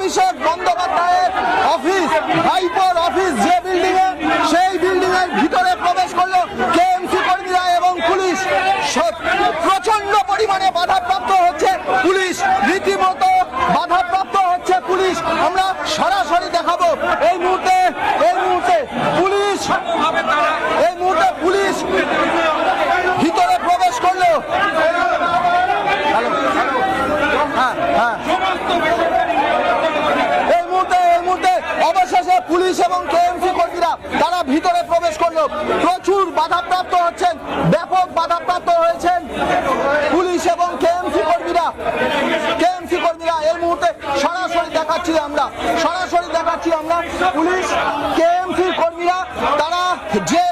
অভিষেক বন্দ্যোপাধ্যায়ের অফিস, ভাইপোর অফিস যে বিল্ডিং এ, সেই বিল্ডিং এর ভিতরে প্রবেশ করলো কেএমসি কর্মীরা এবং পুলিশ। প্রচন্ড পরিমাণে বাধাপ্রাপ্ত হচ্ছে পুলিশ, রীতিমতো বাধাপ্রাপ্ত হচ্ছে পুলিশ। আমরা সরাসরি দেখাবো এই মুহূর্তে পুলিশ ভিতরে প্রবেশ করলো। এই মুহূর্তে অবশেষে পুলিশ এবং কেএমসি কর্মীরা তারা ভিতরে প্রবেশ করলো। প্রচুর বাধাপ্রাপ্ত হচ্ছেন, ব্যাপক বাধাপ্রাপ্ত হয়েছেন পুলিশ এবং কেএমসি কর্মীরা। এই মুহূর্তে সরাসরি দেখাচ্ছি আমরা পুলিশ কেএমসি কর্মীরা তারা যে